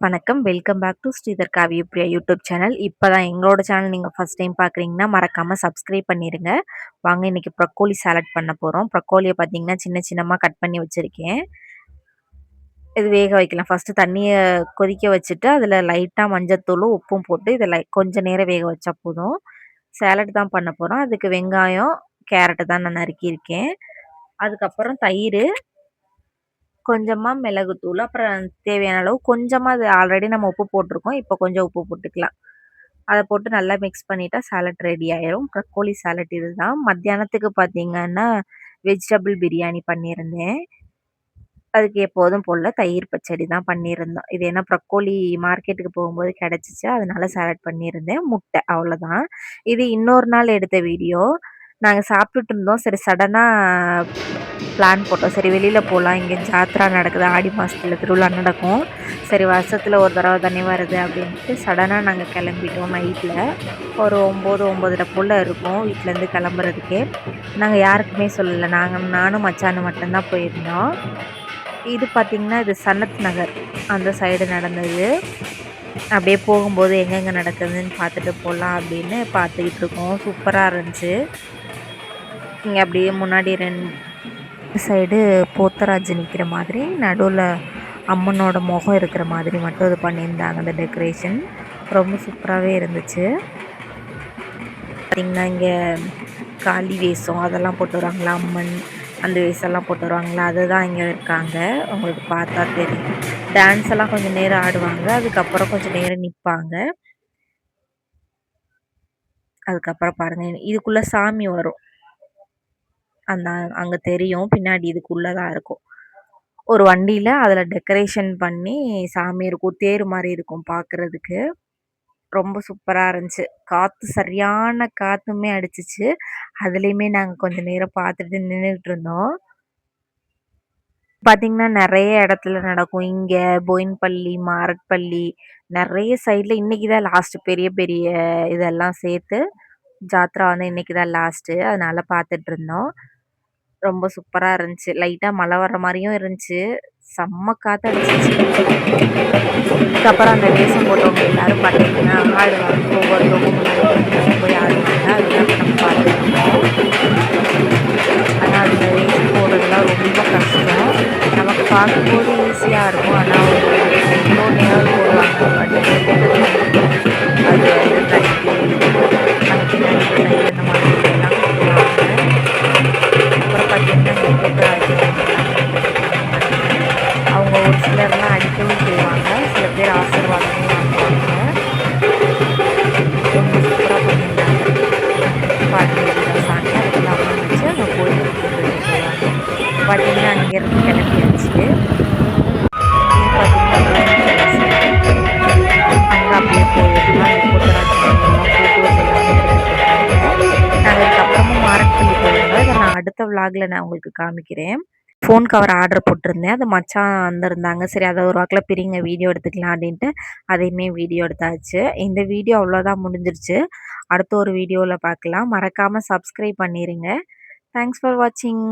வணக்கம். Welcome back to Sridhar Kavyapriya YouTube channel. இப்பதான் எங்களோட சேனல் நீங்க ஃபர்ஸ்ட் டைம் பார்க்குறீங்கன்னா, மறக்காம சப்ஸ்கிரைப் பண்ணிருங்க. வாங்க இன்னைக்கு ப்ரொக்கோலி சாலட் பண்ண போறோம். ப்ரொக்கோலிய பார்த்தீங்கன்னா, சின்ன சின்னமா கட் பண்ணி வச்சிருக்கேன். இது வேக வைக்கலாம். ஃபர்ஸ்ட்டு தண்ணிய கொதிக்க வச்சுட்டு, அதில லைட்டா மஞ்சத்தூளும், உப்பும் போட்டு இத கொஞ்ச நேரம் வேக வச்சா போதும். சாலட் தான் பண்ண போறோம். அதுக்கு வெங்காயம், கேரட் தான் நான் நறுக்கியிருக்கேன். அதுக்கப்புறம் தயிரு, கொஞ்சமா மிளகுத்தூள், அப்புறம் தேவையான அளவு கொஞ்சமா அது ஆல்ரெடி நம்ம உப்பு போட்டிருக்கோம். இப்போ கொஞ்சம் உப்பு போட்டுக்கலாம். அத போட்டு நல்லா மிக்ஸ் பண்ணிட்டா சாலட் ரெடி ஆயிரும். ப்ரக்கோலி சாலட் இதுதான். மத்தியானத்துக்கு பார்த்தீங்கன்னா, வெஜிடபிள் பிரியாணி பண்ணியிருந்தேன். அதுக்கு எப்போதும் போல தயிர் பச்சடி தான் பண்ணியிருந்தோம். இது ஏன்னா ப்ரக்கோலி மார்க்கெட்டுக்கு போகும்போது கிடைச்சுச்சு. அதனால சாலட் பண்ணியிருந்தேன். முட்டை அவ்வளோதான். இது இன்னொரு நாள் எடுத்த வீடியோ. நாங்க சாப்பிட்டுட்டு இருந்தோம். சரி சடனா பிளான் போட்டோம். சரி வெளியில போலாம். இங்க ஜாத்ரா நடக்குது. ஆடி மாசத்துல திருவிழா நடக்கும். சரி வருஷத்துல ஒரு தடவ தானே வருது அப்படின்ட்டு சடனா நாங்க கிளம்பிட்டோம் நைட்ல. ஒரு 9, 9:30 போல இருக்கும் வீட்லேருந்து கிளம்புறதுக்கே. நாங்க யாருக்குமே சொல்லல. நானும் மச்சானும் மட்டும் தான் போயிருந்தோம். இது பார்த்தீங்கன்னா, இது சனத் நகர் அந்த சைடு நடந்தது. அப்படியே போகும்போது எங்கெங்க நடக்குதுன்னு பார்த்துட்டு போலாம் அப்படின்னு பார்த்துக்கிட்டு இருக்கோம். சூப்பரா இருந்துச்சு. இங்க அப்படியே முன்னாடி சைடு போத்தராஜ் நிற்கிற மாதிரி, நடுவுல அம்மனோட முகம் இருக்கிற மாதிரி மட்டும் இது பண்ணியிருந்தாங்க அந்த டெக்கரேஷன். ரொம்ப சூப்பராகவே இருந்துச்சு. பார்த்திங்கன்னா இங்கே காளி வேஷம் அதெல்லாம் போட்டு வருவாங்களா, அம்மன் அந்த வேஷம்லாம் போட்டு வருவாங்களா, அதுதான் இங்கே இருக்காங்க. உங்களுக்கு பார்த்தா தெரியும். டான்ஸ் எல்லாம் கொஞ்சம் நேரம் ஆடுவாங்க. அதுக்கப்புறம் கொஞ்சம் நேரம் நிற்பாங்க. அதுக்கப்புறம் பாருங்கள் இதுக்குள்ளே சாமி வரும். அந்த அங்கே தெரியும். பின்னாடி இதுக்குள்ள தான் இருக்கும். ஒரு வண்டியில அதில டெக்கரேஷன் பண்ணி சாமி இருக்கும். தேர் மாரி இருக்கும் பார்க்குறதுக்கு. ரொம்ப சூப்பரா இருந்துச்சு. காத்து சரியான காத்துமே அடிச்சுச்சு. அதுலயுமே நாங்க கொஞ்ச நேரம் பார்த்துட்டு நின்னுட்டு இருந்தோம். பார்த்தீங்கன்னா, நெறைய இடத்துல நடக்கும். இங்க போயின்பள்ளி, மாரட்பள்ளி நெறைய சைட்ல இன்னைக்கு தான் லாஸ்ட் பெரிய பெரிய இதெல்லாம் சேர்த்து ஜாத்ரா வந்து இன்னைக்கு தான் லாஸ்ட்டு. அதனால பார்த்துட்டு இருந்தோம். ரொம்ப சூப்பரா இருந்துச்சு. லைட்டா மழை வர்ற மாரியும் இருந்துச்சு. செம்ம காத்தடிச்சுச்சு. அதுக்கப்புறம் அந்த வேஷம் போட்டவங்க எல்லாரும் பார்த்தீங்கன்னா, ஆடுவாங்க. ஒவ்வொருத்தவங்க முன்னாடி போய் ஆடுவாங்க. அதெல்லாம் நம்ம பார்த்துருக்கோம். ஆனா அந்த வேஷம் போடுறதுலாம் ரொம்ப கஷ்டம். நமக்கு பார்க்கும்போது ஈஸியா இருக்கும். ஆனா ஒரு எவ்வளோ நேரம் போடுவாங்க பாட்டுக்கு. அது வந்து தண்ணி அந்த மாதிரி எல்லாம் போடுவாங்க. அப்புறம் பார்த்தீங்கன்னா, அவங்க ஒரு சிலர்லாம் அடிக்கவும் செய்வாங்க. சில பேர் ஆசீர்வாதமும் வாங்குவாங்க. ரொம்ப சூப்பராக பண்ணியிருந்தாங்க. பாட்டு சாமி அதுக்கெல்லாம் வச்சு அங்கே கோயிலுக்கு கூட்டிட்டு போவாங்க. பார்த்தீங்கன்னா அங்கேருந்து கிளம்பியாச்சு. இது பார்த்தீங்கன்னா அங்கே அப்படியே போயிருந்தோம். அந்த கூட்டராட்சி ஃபோட்டோஸ் எல்லாமே நாங்கள் இதுக்கப்புறமும் மாரட்பள்ளி போயிருந்தோம். இதை நான் அடுத்த விலாகில் நான் உங்களுக்கு காமிக்கிறேன். ஃபோன் கவர் ஆர்டர் போட்டிருந்தேன். அது மச்சான் வந்திருந்தாங்க. சரி அதை ஒரு வாக்கில் பிரிங்க வீடியோ எடுத்துக்கலாம் அப்படின்ட்டு அதையுமே வீடியோ எடுத்தாச்சு. இந்த வீடியோ அவ்வளோதான் முடிஞ்சிருச்சு. அடுத்த ஒரு வீடியோவில் பார்க்கலாம். மறக்காமல் சப்ஸ்கிரைப் பண்ணிடுங்க. தேங்க்ஸ் ஃபார் வாட்சிங்.